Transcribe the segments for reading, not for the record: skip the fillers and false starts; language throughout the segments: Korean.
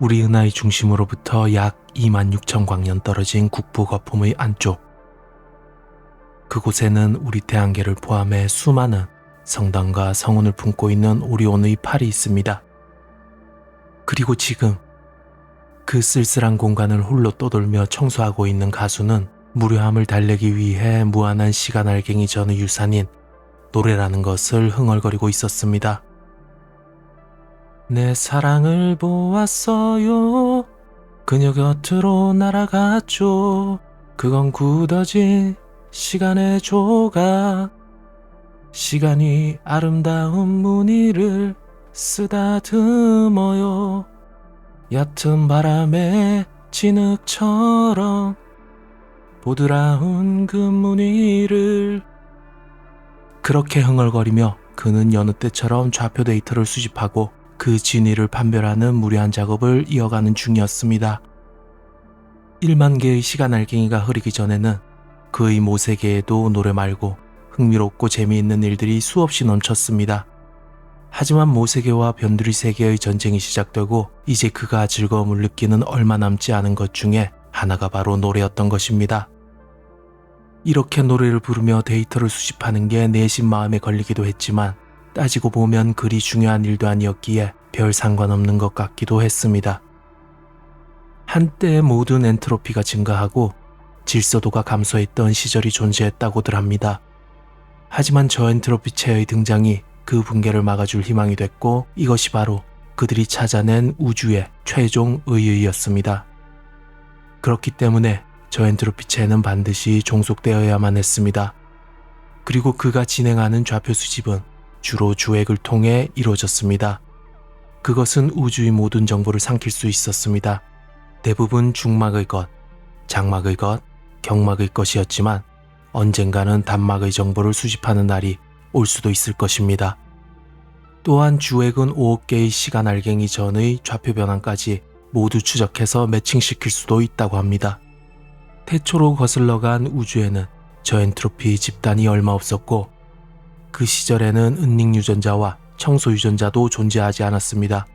우리 은하의 중심으로부터 약 26,000광년 떨어진 국부 거품의 안쪽. 그곳에는 우리 태양계를 포함해 수많은 성당과 성운을 품고 있는 오리온의 팔이 있습니다. 그리고 지금 그 쓸쓸한 공간을 홀로 떠돌며 청소하고 있는 가수는 무료함을 달래기 위해 무한한 시간 알갱이 전의 유산인 노래라는 것을 흥얼거리고 있었습니다. 내 사랑을 보았어요. 그녀 곁으로 날아갔죠. 그건 굳어진 시간의 조각. 시간이 아름다운 무늬를 쓰다듬어요. 얕은 바람의 진흙처럼 보드라운 그 무늬를. 그렇게 흥얼거리며 그는 여느 때처럼 좌표 데이터를 수집하고 그 진위를 판별하는 무리한 작업을 이어가는 중이었습니다. 1만 개의 시간 알갱이가 흐르기 전에는 그의 모세계에도 노래 말고 흥미롭고 재미있는 일들이 수없이 넘쳤습니다. 하지만 모세계와 변두리 세계의 전쟁이 시작되고 이제 그가 즐거움을 느끼는 얼마 남지 않은 것 중에 하나가 바로 노래였던 것입니다. 이렇게 노래를 부르며 데이터를 수집하는 게 내심 마음에 걸리기도 했지만 따지고 보면 그리 중요한 일도 아니었기에 별 상관없는 것 같기도 했습니다. 한때 모든 엔트로피가 증가하고 질서도가 감소했던 시절이 존재했다고들 합니다. 하지만 저 엔트로피체의 등장이 그 붕괴를 막아줄 희망이 됐고 이것이 바로 그들이 찾아낸 우주의 최종 의의였습니다. 그렇기 때문에 저 엔트로피체는 반드시 종속되어야만 했습니다. 그리고 그가 진행하는 좌표 수집은 주로 주액을 통해 이루어졌습니다. 그것은 우주의 모든 정보를 삼킬 수 있었습니다. 대부분 중막의 것, 장막의 것, 경막의 것이었지만 언젠가는 단막의 정보를 수집하는 날이 올 수도 있을 것입니다. 또한 주액은 5억 개의 시간 알갱이 전의 좌표 변환까지 모두 추적해서 매칭시킬 수도 있다고 합니다. 태초로 거슬러간 우주에는 저 엔트로피 집단이 얼마 없었고 그 시절에는 은닉 유전자와 청소 유전자도 존재하지 않았습니다.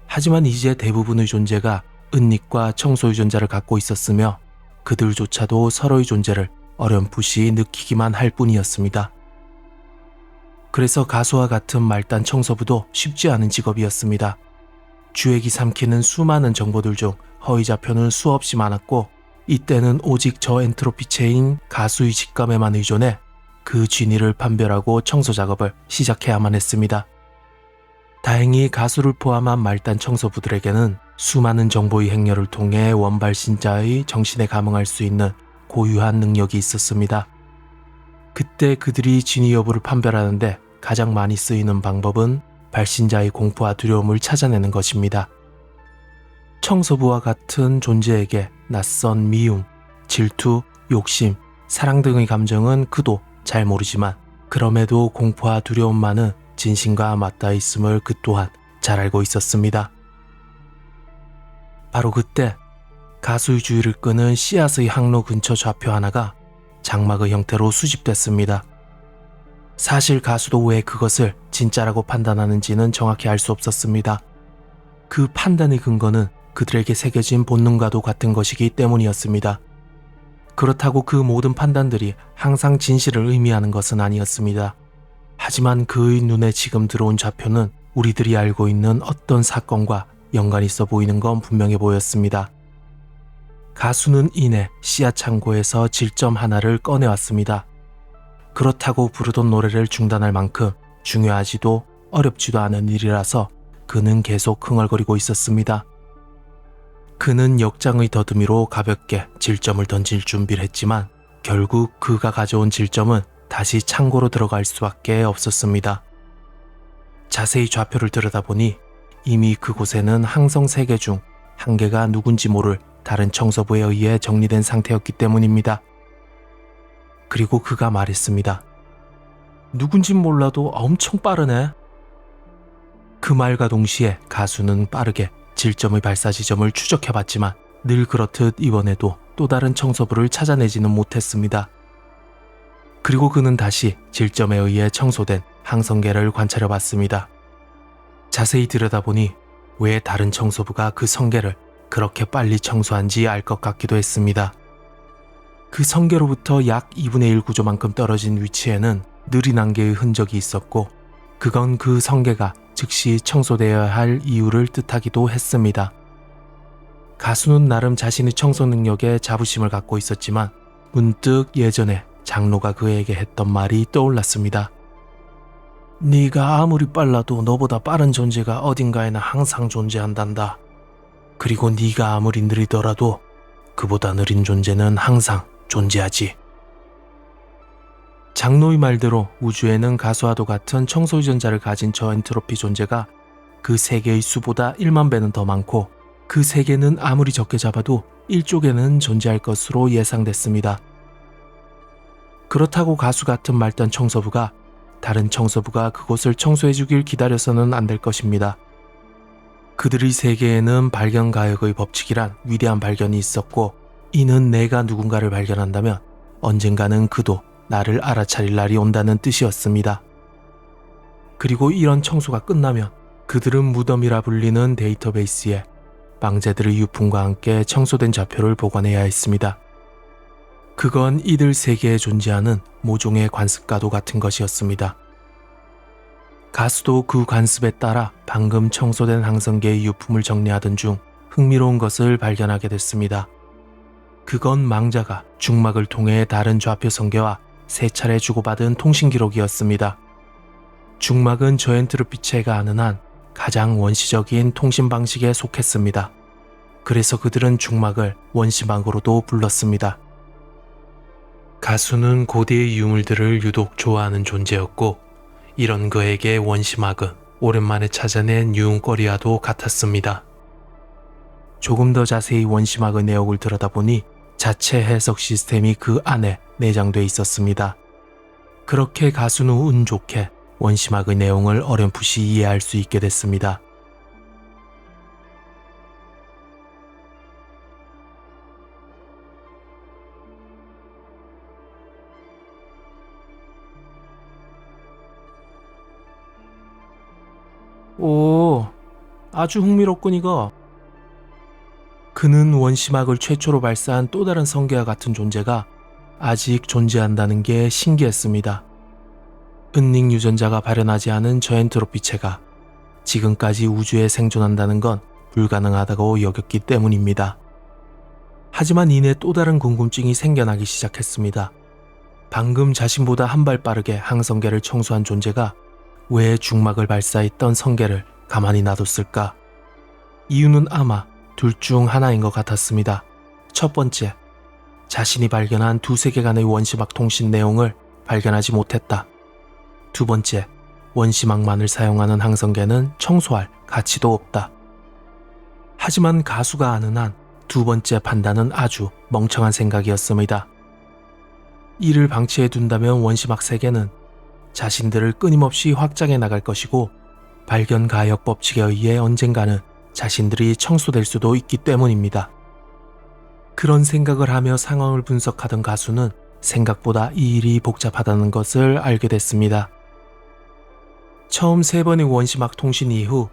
하지만 이제 대부분의 존재가 은닉과 청소 유전자를 갖고 있었으며 그들조차도 서로의 존재를 어렴풋이 느끼기만 할 뿐이었습니다. 그래서 가수와 같은 말단 청소부도 쉽지 않은 직업이었습니다. 주액이 삼키는 수많은 정보들 중 허위 좌표는 수없이 많았고 이때는 오직 저 엔트로피체인 가수의 직감에만 의존해 그 진위를 판별하고 청소 작업을 시작해야만 했습니다. 다행히 가수를 포함한 말단 청소부들에게는 수많은 정보의 행렬을 통해 원발신자의 정신에 감응할 수 있는 고유한 능력이 있었습니다. 그때 그들이 진위 여부를 판별하는데 가장 많이 쓰이는 방법은 발신자의 공포와 두려움을 찾아내는 것입니다. 청소부와 같은 존재에게 낯선 미움, 질투, 욕심, 사랑 등의 감정은 그도 잘 모르지만 그럼에도 공포와 두려움만은 진심과 맞닿아 있음을 그 또한 잘 알고 있었습니다. 바로 그때 가수의 주의를 끄는 씨앗의 항로 근처 좌표 하나가 장막의 형태로 수집됐습니다. 사실 가수도 왜 그것을 진짜라고 판단하는지는 정확히 알 수 없었습니다. 그 판단의 근거는 그들에게 새겨진 본능과도 같은 것이기 때문이었습니다. 그렇다고 그 모든 판단들이 항상 진실을 의미하는 것은 아니었습니다. 하지만 그의 눈에 지금 들어온 좌표는 우리들이 알고 있는 어떤 사건과 연관이 있어 보이는 건 분명해 보였습니다. 가수는 이내 씨앗 창고에서 질점 하나를 꺼내왔습니다. 그렇다고 부르던 노래를 중단할 만큼 중요하지도 어렵지도 않은 일이라서 그는 계속 흥얼거리고 있었습니다. 그는 역장의 더듬이로 가볍게 질점을 던질 준비를 했지만 결국 그가 가져온 질점은 다시 창고로 들어갈 수밖에 없었습니다. 자세히 좌표를 들여다보니 이미 그곳에는 항성 3개 중 1개가 누군지 모를 다른 청소부에 의해 정리된 상태였기 때문입니다. 그리고 그가 말했습니다. 누군진 몰라도 엄청 빠르네. 그 말과 동시에 가수는 빠르게 질점의 발사 지점을 추적해봤지만 늘 그렇듯 이번에도 또 다른 청소부를 찾아내지는 못했습니다. 그리고 그는 다시 질점에 의해 청소된 항성계를 관찰해봤습니다. 자세히 들여다보니 왜 다른 청소부가 그 성게를 그렇게 빨리 청소한지 알 것 같기도 했습니다. 그 성게로부터 약 2분의 1 구조만큼 떨어진 위치에는 느린 안개의 흔적이 있었고 그건 그 성게가 즉시 청소되어야 할 이유를 뜻하기도 했습니다. 가수는 나름 자신의 청소 능력에 자부심을 갖고 있었지만 문득 예전에 장로가 그에게 했던 말이 떠올랐습니다. 네가 아무리 빨라도 너보다 빠른 존재가 어딘가에는 항상 존재한단다. 그리고 네가 아무리 느리더라도 그보다 느린 존재는 항상 존재하지. 장로의 말대로 우주에는 가수와도 같은 청소 유전자를 가진 저 엔트로피 존재가 그 세계의 수보다 1만 배는 더 많고 그 세계는 아무리 적게 잡아도 1쪽에는 존재할 것으로 예상됐습니다. 그렇다고 가수 같은 말단 청소부가 다른 청소부가 그곳을 청소해주길 기다려서는 안 될 것입니다. 그들의 세계에는 발견 가역의 법칙이란 위대한 발견이 있었고 이는 내가 누군가를 발견한다면 언젠가는 그도 나를 알아차릴 날이 온다는 뜻이었습니다. 그리고 이런 청소가 끝나면 그들은 무덤이라 불리는 데이터베이스에 망자들의 유품과 함께 청소된 좌표를 보관해야 했습니다. 그건 이들 세계에 존재하는 모종의 관습과도 같은 것이었습니다. 가수도 그 관습에 따라 방금 청소된 항성계의 유품을 정리하던 중 흥미로운 것을 발견하게 됐습니다. 그건 망자가 중막을 통해 다른 좌표 성계와 3차례 주고받은 통신 기록이었습니다. 중막은 저 엔트로피체가 아는 한 가장 원시적인 통신 방식에 속했습니다. 그래서 그들은 중막을 원시막으로도 불렀습니다. 가수는 고대의 유물들을 유독 좋아하는 존재였고 이런 그에게 원시막은 오랜만에 찾아낸 유흥거리와도 같았습니다. 조금 더 자세히 원시막의 내역을 들여다보니 자체 해석 시스템이 그 안에 내장돼 있었습니다. 그렇게 가수는 운 좋게 원시막의 내용을 어렴풋이 이해할 수 있게 됐습니다. 오, 아주 흥미롭군 이거. 그는 원시막을 최초로 발사한 또 다른 성계와 같은 존재가 아직 존재한다는 게 신기했습니다. 은닉 유전자가 발현하지 않은 저 엔트로피체가 지금까지 우주에 생존한다는 건 불가능하다고 여겼기 때문입니다. 하지만 이내 또 다른 궁금증이 생겨나기 시작했습니다. 방금 자신보다 한 발 빠르게 항성계를 청소한 존재가 왜 중막을 발사했던 성계를 가만히 놔뒀을까? 이유는 아마 둘 중 하나인 것 같았습니다. 첫 번째, 자신이 발견한 두 세계 간의 원시막 통신 내용을 발견하지 못했다. 두 번째, 원시막만을 사용하는 항성계는 청소할 가치도 없다. 하지만 가수가 아는 한 두 번째 판단은 아주 멍청한 생각이었습니다. 이를 방치해 둔다면 원시막 세계는 자신들을 끊임없이 확장해 나갈 것이고 발견 가역 법칙에 의해 언젠가는 자신들이 청소될 수도 있기 때문입니다. 그런 생각을 하며 상황을 분석하던 가수는 생각보다 이 일이 복잡하다는 것을 알게 됐습니다. 처음 3번의 원시막 통신 이후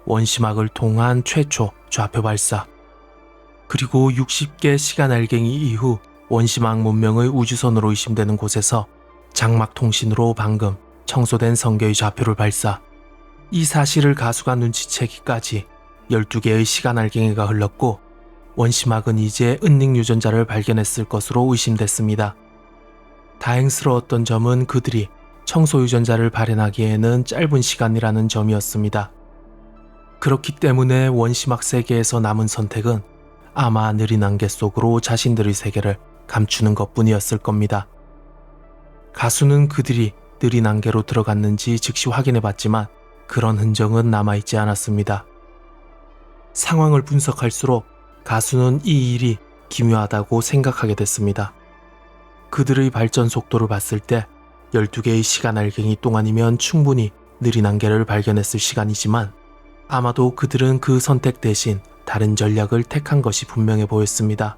원시막을 통한 최초 좌표 발사, 그리고 60개 시간 알갱이 이후 원시막 문명의 우주선으로 의심되는 곳에서 장막 통신으로 방금 청소된 성계의 좌표를 발사. 이 사실을 가수가 눈치채기까지 12개의 시간 알갱이가 흘렀고 원시막은 이제 은닉 유전자를 발견했을 것으로 의심됐습니다. 다행스러웠던 점은 그들이 청소 유전자를 발현하기에는 짧은 시간이라는 점이었습니다. 그렇기 때문에 원시막 세계에서 남은 선택은 아마 느린 안개 속으로 자신들의 세계를 감추는 것뿐이었을 겁니다. 가수는 그들이 느린 안개로 들어갔는지 즉시 확인해봤지만 그런 흔적은 남아있지 않았습니다. 상황을 분석할수록 가수는 이 일이 기묘하다고 생각하게 됐습니다. 그들의 발전 속도를 봤을 때 12개의 시간 알갱이 동안이면 충분히 느린 안개를 발견했을 시간이지만 아마도 그들은 그 선택 대신 다른 전략을 택한 것이 분명해 보였습니다.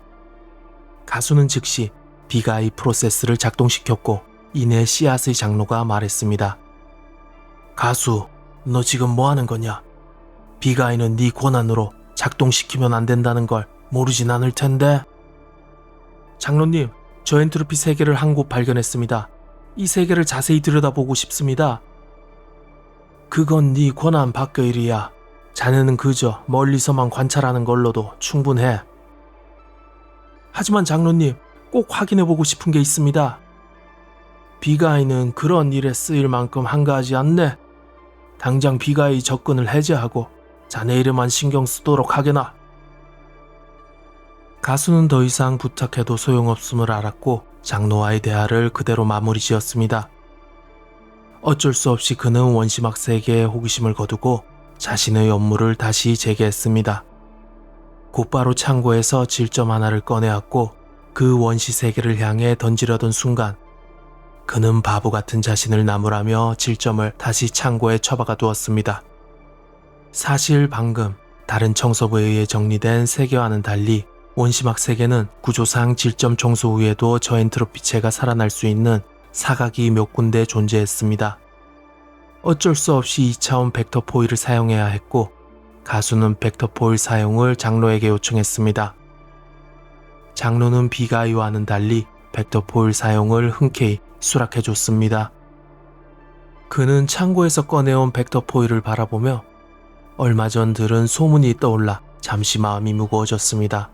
가수는 즉시 비가이 프로세스를 작동시켰고 이내 씨앗의 장로가 말했습니다. 가수, 너 지금 뭐 하는 거냐? 비가이는 네 권한으로 작동시키면 안 된다는 걸 모르진 않을 텐데. 장로님, 저 엔트로피 세계를 한 곳 발견했습니다. 이 세계를 자세히 들여다보고 싶습니다. 그건 네 권한 밖의 일이야. 자네는 그저 멀리서만 관찰하는 걸로도 충분해. 하지만 장로님, 꼭 확인해보고 싶은 게 있습니다. 비가이는 그런 일에 쓰일 만큼 한가하지 않네. 당장 비가이 접근을 해제하고 자네 일에만 신경 쓰도록 하게나. 가수는 더 이상 부탁해도 소용없음을 알았고 장로와의 대화를 그대로 마무리 지었습니다. 어쩔 수 없이 그는 원시막 세계에 호기심을 거두고 자신의 업무를 다시 재개했습니다. 곧바로 창고에서 질점 하나를 꺼내왔고 그 원시 세계를 향해 던지려던 순간 그는 바보 같은 자신을 나무라며 질점을 다시 창고에 처박아 두었습니다. 사실 방금 다른 청소부에 의해 정리된 세계와는 달리 원시막 세계는 구조상 질점 청소 후에도 저 엔트로피체가 살아날 수 있는 사각이 몇 군데 존재했습니다. 어쩔 수 없이 2차원 벡터 포일을 사용해야 했고 가수는 벡터 포일 사용을 장로에게 요청했습니다. 장로는 비가이와는 달리 벡터 포일 사용을 흔쾌히 수락해줬습니다. 그는 창고에서 꺼내온 벡터 포일을 바라보며 얼마 전 들은 소문이 떠올라 잠시 마음이 무거워졌습니다.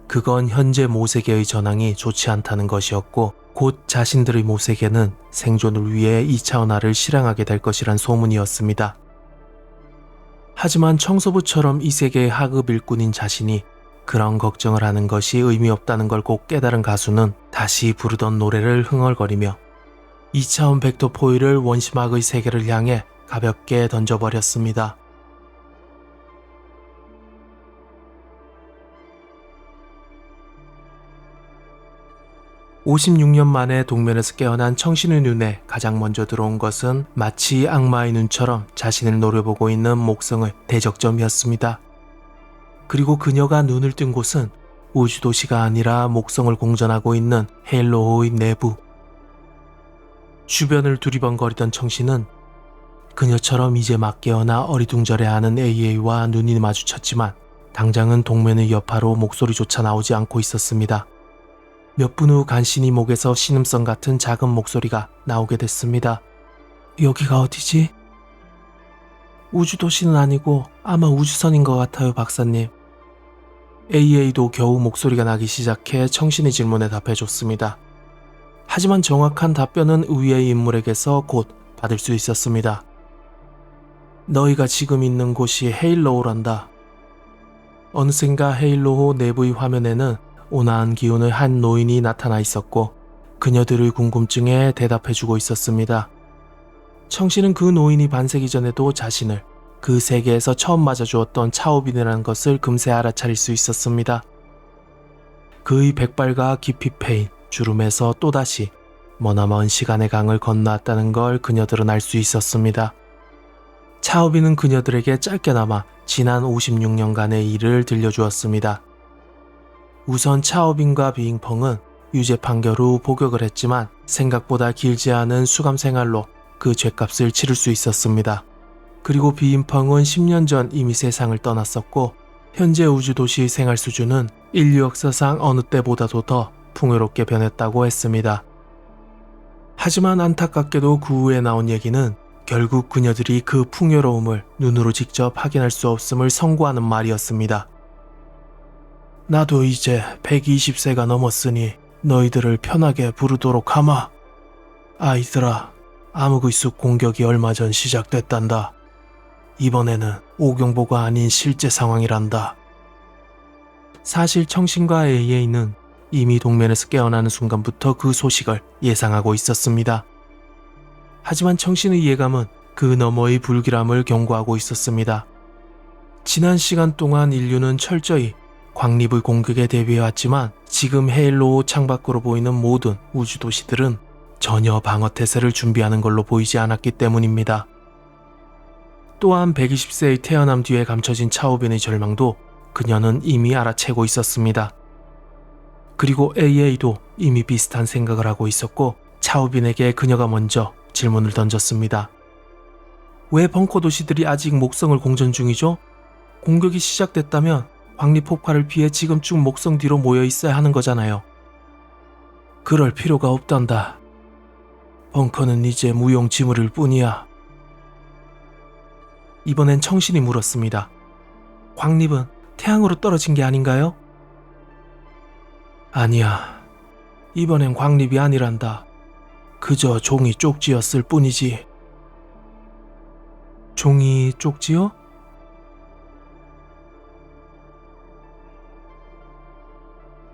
그건 현재 모세계의 전황이 좋지 않다는 것이었고 곧 자신들의 모세계는 생존을 위해 2차원화를 실행하게 될 것이란 소문이었습니다. 하지만 청소부처럼 이 세계의 하급 일꾼인 자신이 그런 걱정을 하는 것이 의미 없다는 걸 꼭 깨달은 가수는 다시 부르던 노래를 흥얼거리며 2차원 벡터 포일을 원시막의 세계를 향해 가볍게 던져버렸습니다. (56년) 만에 동면에서 깨어난 청신의 눈에 가장 먼저 들어온 것은 마치 악마의 눈처럼 자신을 노려보고 있는 목성의 대적점이었습니다. 그리고 그녀가 눈을 뜬 곳은 우주도시가 아니라 목성을 공전하고 있는 헤일로호의 내부. 주변을 두리번거리던 청신은 그녀처럼 이제 막 깨어나 어리둥절해하는 AA와 눈이 마주쳤지만 당장은 동면의 여파로 목소리조차 나오지 않고 있었습니다. 몇 분 후 간신히 목에서 신음성 같은 작은 목소리가 나오게 됐습니다. 여기가 어디지? 우주도시는 아니고 아마 우주선인 것 같아요, 박사님. AA도 겨우 목소리가 나기 시작해 청신의 질문에 답해줬습니다. 하지만 정확한 답변은 의외의 인물에게서 곧 받을 수 있었습니다. 너희가 지금 있는 곳이 헤일로우란다. 어느샌가 헤일로우 내부의 화면에는 온화한 기운의 한 노인이 나타나 있었고 그녀들의 궁금증에 대답해주고 있었습니다. 청신은 그 노인이 반세기 전에도 자신을 그 세계에서 처음 맞아주었던 차오빈이라는 것을 금세 알아차릴 수 있었습니다. 그의 백발과 깊이 패인 주름에서 또다시 머나먼 시간의 강을 건너왔다는 걸 그녀들은 알 수 있었습니다. 차오빈은 그녀들에게 짧게나마 지난 56년간의 일을 들려주었습니다. 우선 차오빈과 비잉펑은 유죄 판결 후 복역을 했지만 생각보다 길지 않은 수감 생활로 그 죄값을 치를 수 있었습니다. 그리고 비잉펑은 10년 전 이미 세상을 떠났었고 현재 우주도시의 생활 수준은 인류 역사상 어느 때보다도 더 풍요롭게 변했다고 했습니다. 하지만 안타깝게도 그 후에 나온 얘기는 결국 그녀들이 그 풍요로움을 눈으로 직접 확인할 수 없음을 선고하는 말이었습니다. 나도 이제 120세가 넘었으니 너희들을 편하게 부르도록 하마. 아이들아, 암흑의숙 공격이 얼마 전 시작됐단다. 이번에는 오경보가 아닌 실제 상황이란다. 사실 청신과 AA는 이미 동면에서 깨어나는 순간부터 그 소식을 예상하고 있었습니다. 하지만 청신의 예감은 그 너머의 불길함을 경고하고 있었습니다. 지난 시간 동안 인류는 철저히 광립의 공격에 대비해왔지만 지금 헤일로우 창밖으로 보이는 모든 우주도시들은 전혀 방어태세를 준비하는 걸로 보이지 않았기 때문입니다. 또한 120세의 태어남 뒤에 감춰진 차오빈의 절망도 그녀는 이미 알아채고 있었습니다. 그리고 AA도 이미 비슷한 생각을 하고 있었고 차오빈에게 그녀가 먼저 질문을 던졌습니다. 왜 벙커 도시들이 아직 목성을 공전 중이죠? 공격이 시작됐다면 광립 폭발을 피해 지금쯤 목성 뒤로 모여 있어야 하는 거잖아요. 그럴 필요가 없단다. 벙커는 이제 무용지물일 뿐이야. 이번엔 청신이 물었습니다. 광립은 태양으로 떨어진 게 아닌가요? 아니야. 이번엔 광립이 아니란다. 그저 종이 쪽지였을 뿐이지. 종이 쪽지요?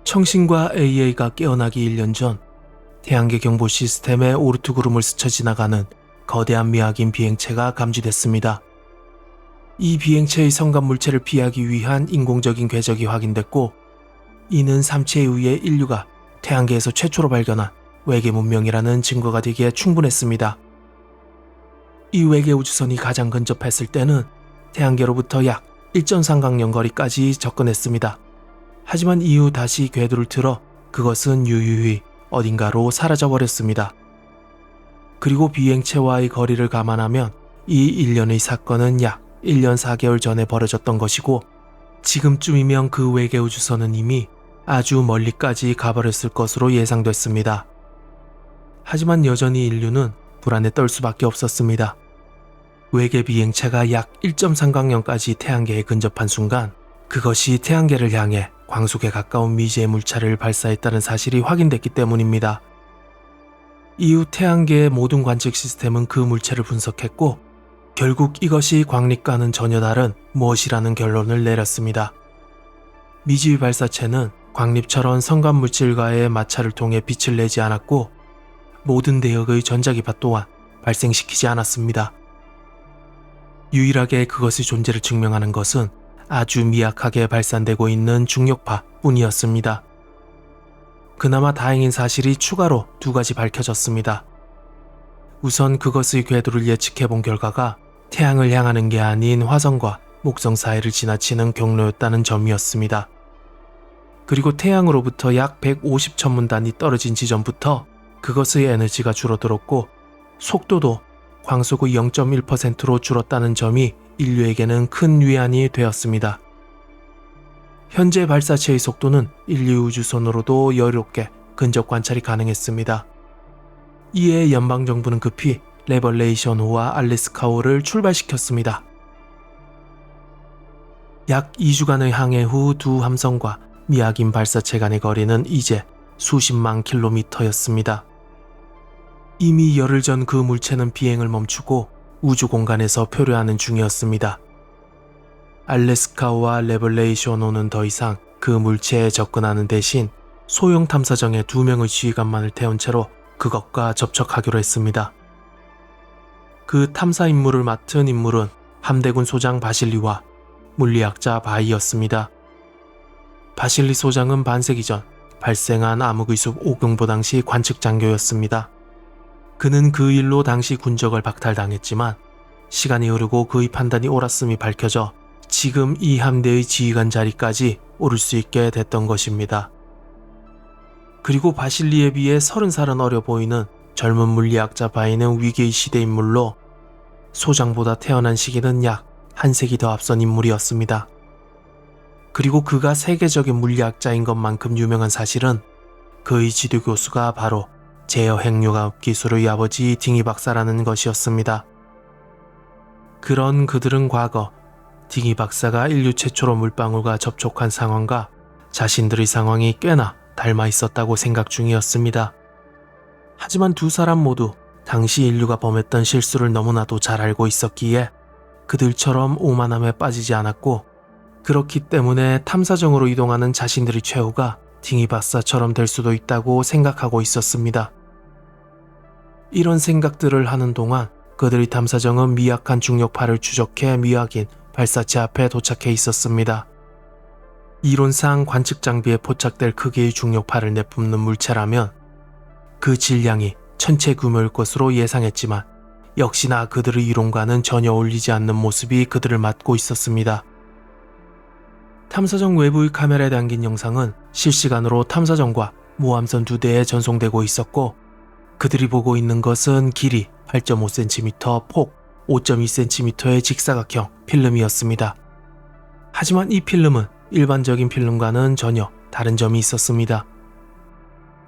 청신과 AA가 깨어나기 1년 전 태양계 경보 시스템에 오르투구름을 스쳐 지나가는 거대한 미확인 비행체가 감지됐습니다. 이 비행체의 성간 물체를 피하기 위한 인공적인 궤적이 확인됐고, 이는 삼치에 의해 인류가 태양계에서 최초로 발견한 외계 문명이라는 증거가 되기에 충분했습니다. 이 외계 우주선이 가장 근접했을 때는 태양계로부터 약 1.3강년 거리까지 접근했습니다. 하지만 이후 다시 궤도를 틀어 그것은 유유히 어딘가로 사라져버렸습니다. 그리고 비행체와의 거리를 감안하면 이 일련의 사건은 약 1년 4개월 전에 벌어졌던 것이고, 지금쯤이면 그 외계 우주선은 이미 아주 멀리까지 가버렸을 것으로 예상됐습니다. 하지만 여전히 인류는 불안에 떨 수밖에 없었습니다. 외계 비행체가 약 1.3강년까지 태양계에 근접한 순간 그것이 태양계를 향해 광속에 가까운 미지의 물체를 발사했다는 사실이 확인됐기 때문입니다. 이후 태양계의 모든 관측 시스템은 그 물체를 분석했고, 결국 이것이 광립과는 전혀 다른 무엇이라는 결론을 내렸습니다. 미지의 발사체는 광립처럼 성간 물질과의 마찰을 통해 빛을 내지 않았고, 모든 대역의 전자기파 또한 발생시키지 않았습니다. 유일하게 그것의 존재를 증명하는 것은 아주 미약하게 발산되고 있는 중력파 뿐이었습니다. 그나마 다행인 사실이 추가로 2가지 밝혀졌습니다. 우선 그것의 궤도를 예측해본 결과가 태양을 향하는 게 아닌 화성과 목성 사이를 지나치는 경로였다는 점이었습니다. 그리고 태양으로부터 약 150천문 단위 떨어진 지점부터 그것의 에너지가 줄어들었고, 속도도 광속의 0.1%로 줄었다는 점이 인류에게는 큰 위안이 되었습니다. 현재 발사체의 속도는 인류 우주선으로도 여유롭게 근접 관찰이 가능했습니다. 이에 연방정부는 급히 레벌레이션호와 알래스카호를 출발시켰습니다. 약 2주간의 항해 후 두 함선과 미확인 발사체 간의 거리는 이제 수십만 킬로미터였습니다. 이미 열흘 전 그 물체는 비행을 멈추고 우주 공간에서 표류하는 중이었습니다. 알래스카호와 레벌레이션호는 더 이상 그 물체에 접근하는 대신 소형 탐사정에 2명의 지휘관만을 태운 채로 그것과 접촉하기로 했습니다. 그 탐사 임무를 맡은 인물은 함대군 소장 바실리와 물리학자 바이였습니다. 바실리 소장은 반세기 전 발생한 암흑의 숲 오경보 당시 관측 장교였습니다. 그는 그 일로 당시 군적을 박탈당했지만 시간이 흐르고 그의 판단이 옳았음이 밝혀져 지금 이 함대의 지휘관 자리까지 오를 수 있게 됐던 것입니다. 그리고 바실리에 비해 30살은 어려 보이는 젊은 물리학자 바이는 위기의 시대 인물로 소장보다 태어난 시기는 약 한 세기 더 앞선 인물이었습니다. 그리고 그가 세계적인 물리학자인 것만큼 유명한 사실은 그의 지도 교수가 바로 제어 핵융합 기술의 아버지 딩이 박사라는 것이었습니다. 그런 그들은 과거 딩이 박사가 인류 최초로 물방울과 접촉한 상황과 자신들의 상황이 꽤나 닮아 있었다고 생각 중이었습니다. 하지만 두 사람 모두 당시 인류가 범했던 실수를 너무나도 잘 알고 있었기에 그들처럼 오만함에 빠지지 않았고, 그렇기 때문에 탐사정으로 이동하는 자신들의 최후가 딩이 박사처럼 될 수도 있다고 생각하고 있었습니다. 이런 생각들을 하는 동안 그들의 탐사정은 미약한 중력파를 추적해 미확인 발사체 앞에 도착해 있었습니다. 이론상 관측 장비에 포착될 크기의 중력파를 내뿜는 물체라면 그 질량이 천체 규모일 것으로 예상했지만, 역시나 그들의 이론과는 전혀 어울리지 않는 모습이 그들을 맞고 있었습니다. 탐사정 외부의 카메라에 담긴 영상은 실시간으로 탐사정과 모함선 2대에 전송되고 있었고, 그들이 보고 있는 것은 길이 8.5cm, 폭 5.2cm의 직사각형 필름이었습니다. 하지만 이 필름은 일반적인 필름과는 전혀 다른 점이 있었습니다.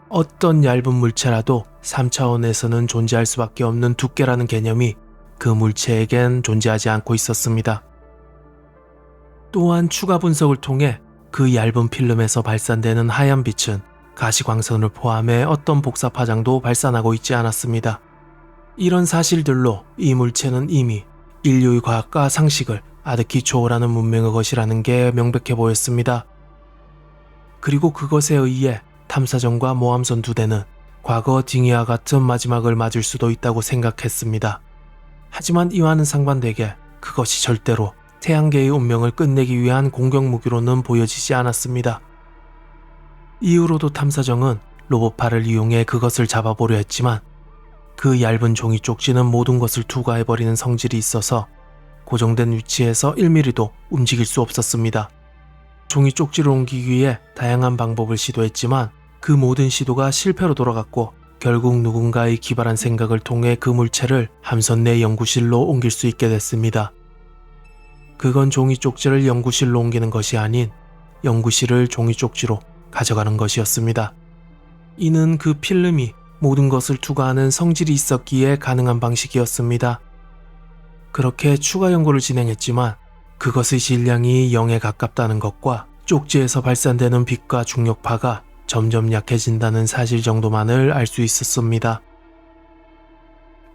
어떤 얇은 물체라도 3차원에서는 존재할 수밖에 없는 두께라는 개념이 그 물체에겐 존재하지 않고 있었습니다. 또한 추가 분석을 통해 그 얇은 필름에서 발산되는 하얀 빛은 가시광선을 포함해 어떤 복사 파장도 발산하고 있지 않았습니다. 이런 사실들로 이 물체는 이미 인류의 과학과 상식을 아득히 초월하는 문명의 것이라는 게 명백해 보였습니다. 그리고 그것에 의해 탐사정과 모함선 2대는 과거 딩이와 같은 마지막을 맞을 수도 있다고 생각했습니다. 하지만 이와는 상반되게 그것이 절대로 태양계의 운명을 끝내기 위한 공격무기로는 보여지지 않았습니다. 이후로도 탐사정은 로봇팔을 이용해 그것을 잡아보려 했지만 그 얇은 종이 쪽지는 모든 것을 투과해버리는 성질이 있어서 고정된 위치에서 1mm도 움직일 수 없었습니다. 종이 쪽지를 옮기기 위해 다양한 방법을 시도했지만 그 모든 시도가 실패로 돌아갔고 결국 누군가의 기발한 생각을 통해 그 물체를 함선 내 연구실로 옮길 수 있게 됐습니다. 그건 종이 쪽지를 연구실로 옮기는 것이 아닌 연구실을 종이 쪽지로 가져가는 것이었습니다. 이는 그 필름이 모든 것을 투과하는 성질이 있었기에 가능한 방식이었습니다. 그렇게 추가 연구를 진행했지만 그것의 질량이 0에 가깝다는 것과 쪽지에서 발산되는 빛과 중력파가 점점 약해진다는 사실 정도만을 알 수 있었습니다.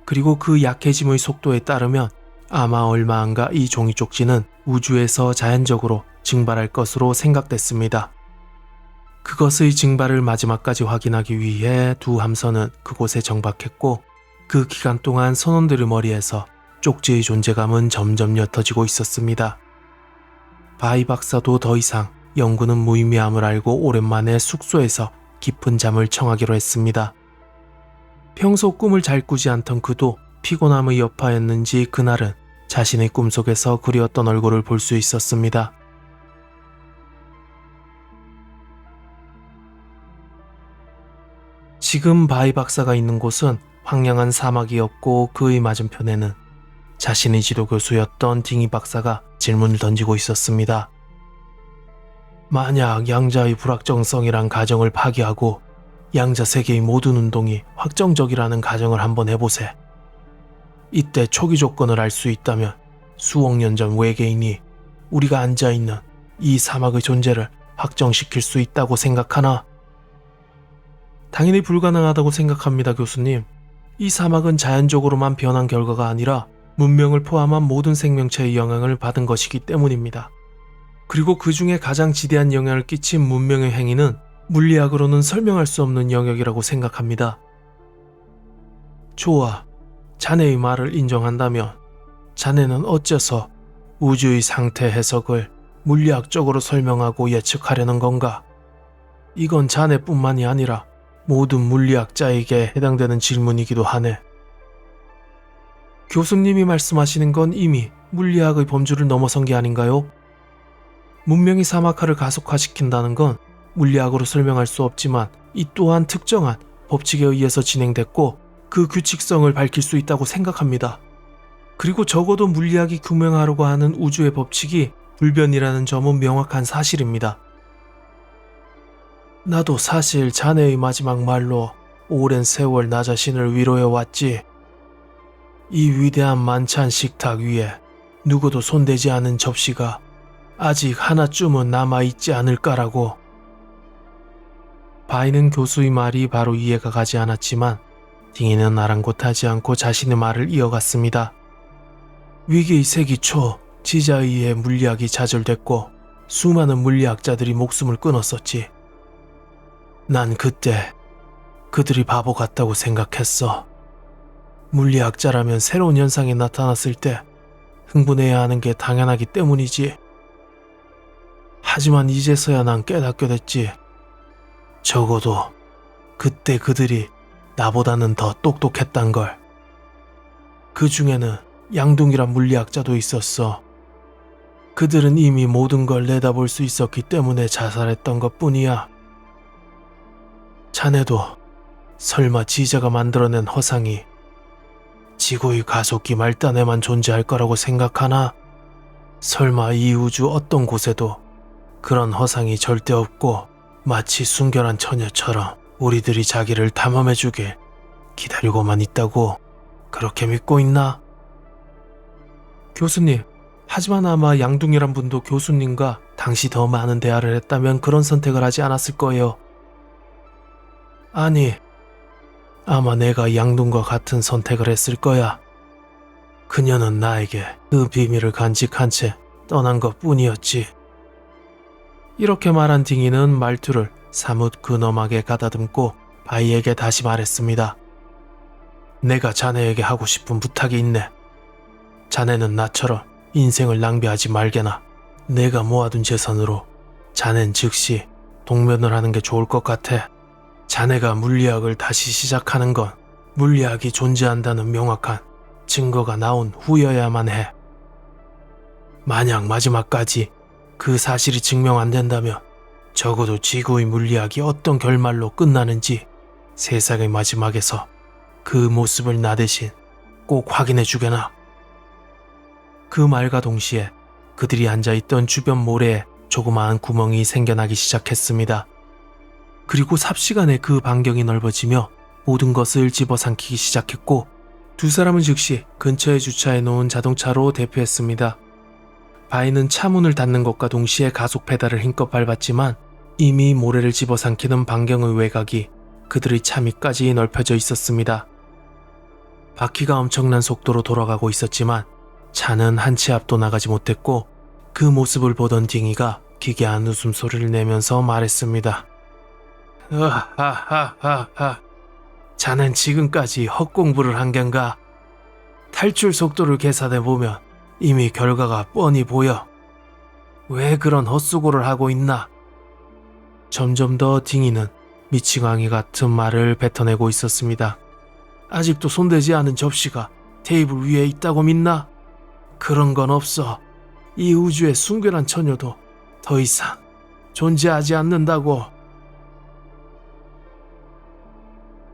그리고 그 약해짐의 속도에 따르면 아마 얼마 안가 이 종이 쪽지는 우주에서 자연적으로 증발할 것으로 생각됐습니다. 그것의 증발을 마지막까지 확인하기 위해 두 함선은 그곳에 정박했고 그 기간 동안 선원들의 머리에서 쪽지의 존재감은 점점 옅어지고 있었습니다. 바이 박사도 더 이상 연구는 무의미함을 알고 오랜만에 숙소에서 깊은 잠을 청하기로 했습니다. 평소 꿈을 잘 꾸지 않던 그도 피곤함의 여파였는지 그날은 자신의 꿈속에서 그리웠던 얼굴을 볼 수 있었습니다. 지금 바이 박사가 있는 곳은 황량한 사막이었고 그의 맞은편에는 자신의 지도 교수였던 딩이 박사가 질문을 던지고 있었습니다. 만약 양자의 불확정성이란 가정을 파기하고 양자 세계의 모든 운동이 확정적이라는 가정을 한번 해보세. 이때 초기 조건을 알 수 있다면 수억 년 전 외계인이 우리가 앉아있는 이 사막의 존재를 확정시킬 수 있다고 생각하나? 당연히 불가능하다고 생각합니다, 교수님. 이 사막은 자연적으로만 변한 결과가 아니라 문명을 포함한 모든 생명체의 영향을 받은 것이기 때문입니다. 그리고 그 중에 가장 지대한 영향을 끼친 문명의 행위는 물리학으로는 설명할 수 없는 영역이라고 생각합니다. 좋아. 자네의 말을 인정한다면 자네는 어째서 우주의 상태 해석을 물리학적으로 설명하고 예측하려는 건가? 이건 자네뿐만이 아니라 모든 물리학자에게 해당되는 질문이기도 하네. 교수님이 말씀하시는 건 이미 물리학의 범주를 넘어선 게 아닌가요? 문명이 사막화를 가속화시킨다는 건 물리학으로 설명할 수 없지만 이 또한 특정한 법칙에 의해서 진행됐고 그 규칙성을 밝힐 수 있다고 생각합니다. 그리고 적어도 물리학이 규명하려고 하는 우주의 법칙이 불변이라는 점은 명확한 사실입니다. 나도 사실 자네의 마지막 말로 오랜 세월 나 자신을 위로해왔지. 이 위대한 만찬 식탁 위에 누구도 손대지 않은 접시가 아직 하나쯤은 남아있지 않을까라고. 바이는 교수의 말이 바로 이해가 가지 않았지만 딩이는 아랑곳하지 않고 자신의 말을 이어갔습니다. 위기 세기 초 지자에 의해 물리학이 좌절됐고 수많은 물리학자들이 목숨을 끊었었지. 난 그때 그들이 바보 같다고 생각했어. 물리학자라면 새로운 현상이 나타났을 때 흥분해야 하는 게 당연하기 때문이지. 하지만 이제서야 난 깨닫게 됐지. 적어도 그때 그들이 나보다는 더 똑똑했단 걸. 그 중에는 양둥이란 물리학자도 있었어. 그들은 이미 모든 걸 내다볼 수 있었기 때문에 자살했던 것 뿐이야. 자네도 설마 지자가 만들어낸 허상이 지구의 가속기 말단에만 존재할 거라고 생각하나? 설마 이 우주 어떤 곳에도 그런 허상이 절대 없고 마치 순결한 처녀처럼 우리들이 자기를 탐험해주길 기다리고만 있다고 그렇게 믿고 있나? 교수님, 하지만 아마 양둥이란 분도 교수님과 당시 더 많은 대화를 했다면 그런 선택을 하지 않았을 거예요. 아니, 아마 내가 양둥과 같은 선택을 했을 거야. 그녀는 나에게 그 비밀을 간직한 채 떠난 것 뿐이었지. 이렇게 말한 딩이는 말투를 사뭇 근엄하게 가다듬고 바이에게 다시 말했습니다. 내가 자네에게 하고 싶은 부탁이 있네. 자네는 나처럼 인생을 낭비하지 말게나. 내가 모아둔 재산으로 자넨 즉시 동면을 하는 게 좋을 것 같아. 자네가 물리학을 다시 시작하는 건 물리학이 존재한다는 명확한 증거가 나온 후여야만 해. 만약 마지막까지 그 사실이 증명 안 된다면 적어도 지구의 물리학이 어떤 결말로 끝나는지 세상의 마지막에서 그 모습을 나 대신 꼭 확인해 주게나. 그 말과 동시에 그들이 앉아있던 주변 모래에 조그마한 구멍이 생겨나기 시작했습니다. 그리고 삽시간에 그 반경이 넓어지며 모든 것을 집어삼키기 시작했고 두 사람은 즉시 근처에 주차해 놓은 자동차로 대피했습니다. 바이는 차 문을 닫는 것과 동시에 가속 페달을 힘껏 밟았지만 이미 모래를 집어삼키는 반경의 외곽이 그들의 차 밑까지 넓혀져 있었습니다. 바퀴가 엄청난 속도로 돌아가고 있었지만 차는 한 치 앞도 나가지 못했고 그 모습을 보던 딩이가 기괴한 웃음소리를 내면서 말했습니다. 하하하하. 자넨 지금까지 헛공부를 한 겐가? 탈출 속도를 계산해보면 이미 결과가 뻔히 보여. 왜 그런 헛수고를 하고 있나? 점점 더 딩이는 미치광이 같은 말을 뱉어내고 있었습니다. 아직도 손대지 않은 접시가 테이블 위에 있다고 믿나? 그런 건 없어. 이 우주의 순결한 처녀도 더 이상 존재하지 않는다고.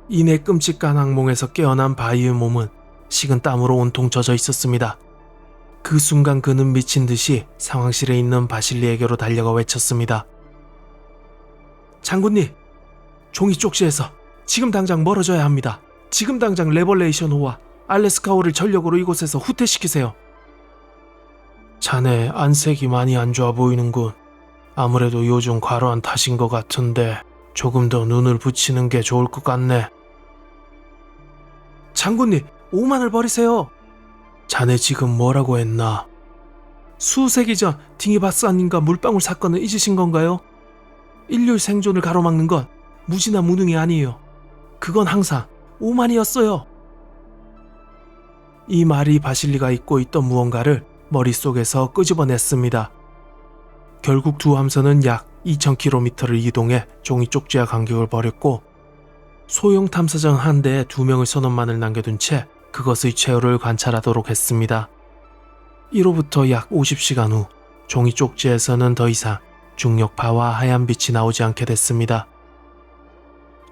이내 끔찍한 악몽에서 깨어난 바이의 몸은 식은 땀으로 온통 젖어 있었습니다. 그 순간 그는 미친 듯이 상황실에 있는 바실리에게로 달려가 외쳤습니다. 장군님, 종이 쪽지에서 지금 당장 멀어져야 합니다. 지금 당장 레벌레이션호와 알래스카호를 전력으로 이곳에서 후퇴시키세요. 자네 안색이 많이 안 좋아 보이는군. 아무래도 요즘 과로한 탓인 것 같은데 조금 더 눈을 붙이는 게 좋을 것 같네. 장군님, 오만을 버리세요. 자네 지금 뭐라고 했나? 수세기 전 딩이바스아님과 물방울 사건을 잊으신 건가요? 인류의 생존을 가로막는 건 무지나 무능이 아니에요. 그건 항상 오만이었어요. 이 말이 바실리가 잊고 있던 무언가를 머릿속에서 끄집어냈습니다. 결국 두 함선은 약 2000km를 이동해 종이 쪽지와 간격을 벌였고 소형 탐사정 한 대에 2명의 선원만을 남겨둔 채 그것의 최후를 관찰하도록 했습니다. 이로부터 약 50시간 후 종이 쪽지에서는 더 이상 중력파와 하얀 빛이 나오지 않게 됐습니다.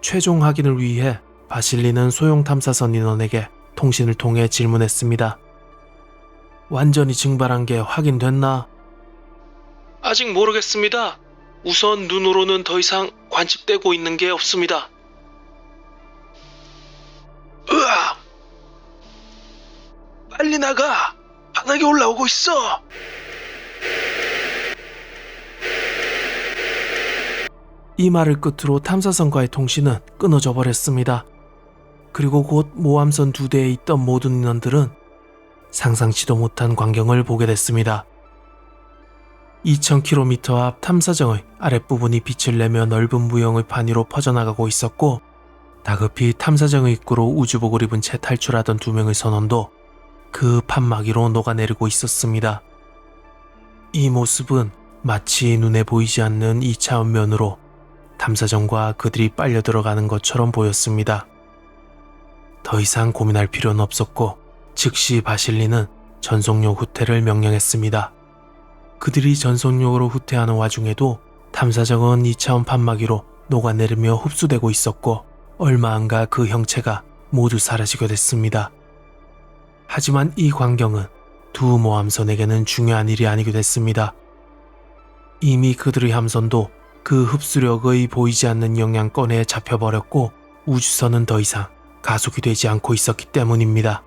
최종 확인을 위해 바실리는 소형 탐사선 인원에게 통신을 통해 질문했습니다. 완전히 증발한 게 확인됐나? 아직 모르겠습니다. 우선 눈으로는 더 이상 관측되고 있는 게 없습니다. 으악! 빨리 나가! 바닥에 올라오고 있어! 이 말을 끝으로 탐사선과의 통신은 끊어져 버렸습니다. 그리고 곧 모함선 2대에 있던 모든 인원들은 상상치도 못한 광경을 보게 됐습니다. 2000km 앞 탐사정의 아랫부분이 빛을 내며 넓은 무용의 판 위로 퍼져나가고 있었고 다급히 탐사정의 입구로 우주복을 입은 채 탈출하던 2명의 선원도 그 판막 위로 녹아내리고 있었습니다. 이 모습은 마치 눈에 보이지 않는 2차원면으로 탐사정과 그들이 빨려 들어가는 것처럼 보였습니다. 더 이상 고민할 필요는 없었고 즉시 바실리는 전속력 후퇴를 명령했습니다. 그들이 전속력으로 후퇴하는 와중에도 탐사정은 2차원 판막 위로 녹아내리며 흡수되고 있었고 얼마 안가 그 형체가 모두 사라지게 됐습니다. 하지만 이 광경은 두 모함선에게는 중요한 일이 아니게 됐습니다. 이미 그들의 함선도 그 흡수력의 보이지 않는 영향권에 잡혀버렸고 우주선은 더 이상 가속이 되지 않고 있었기 때문입니다.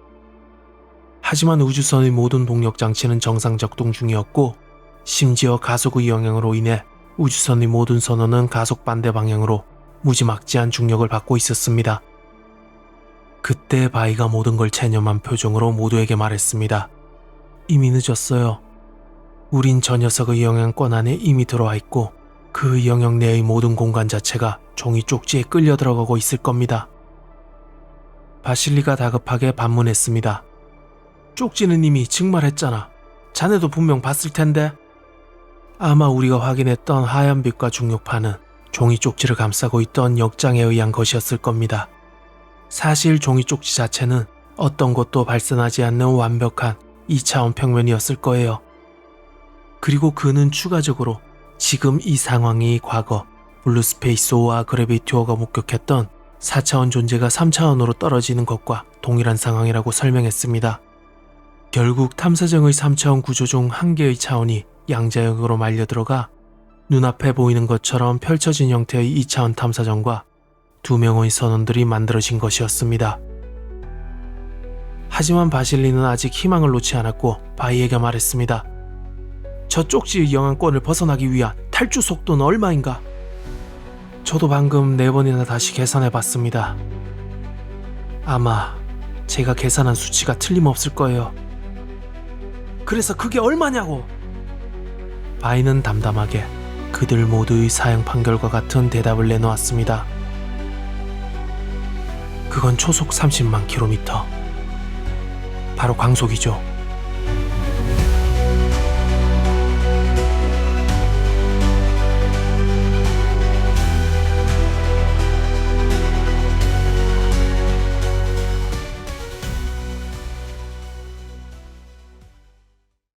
하지만 우주선의 모든 동력 장치는 정상 작동 중이었고 심지어 가속의 영향으로 인해 우주선의 모든 선원은 가속 반대 방향으로 무지막지한 중력을 받고 있었습니다. 그때 바이가 모든 걸 체념한 표정으로 모두에게 말했습니다. 이미 늦었어요. 우린 저 녀석의 영향권 안에 이미 들어와 있고 그 영역 내의 모든 공간 자체가 종이 쪽지에 끌려 들어가고 있을 겁니다. 바실리가 다급하게 반문했습니다. 쪽지는 이미 증말했잖아. 자네도 분명 봤을 텐데. 아마 우리가 확인했던 하얀 빛과 중력파는 종이 쪽지를 감싸고 있던 역장에 의한 것이었을 겁니다. 사실 종이 쪽지 자체는 어떤 것도 발산하지 않는 완벽한 2차원 평면이었을 거예요. 그리고 그는 추가적으로 지금 이 상황이 과거 블루스페이스호와 그래비티호가 목격했던 4차원 존재가 3차원으로 떨어지는 것과 동일한 상황이라고 설명했습니다. 결국 탐사정의 3차원 구조 중 한 개의 차원이 양자역으로 말려 들어가 눈앞에 보이는 것처럼 펼쳐진 형태의 2차원 탐사정과 두 명의 선원들이 만들어진 것이었습니다. 하지만 바실리는 아직 희망을 놓지 않았고 바이에게 말했습니다. 저 쪽지의 영향권을 벗어나기 위한 탈주 속도는 얼마인가? 저도 방금 4번이나 다시 계산해 봤습니다. 아마 제가 계산한 수치가 틀림없을 거예요. 그래서 그게 얼마냐고? 바이는 담담하게 그들 모두의 사형 판결과 같은 대답을 내놓았습니다. 그건 초속 30만 킬로미터. 바로 광속이죠.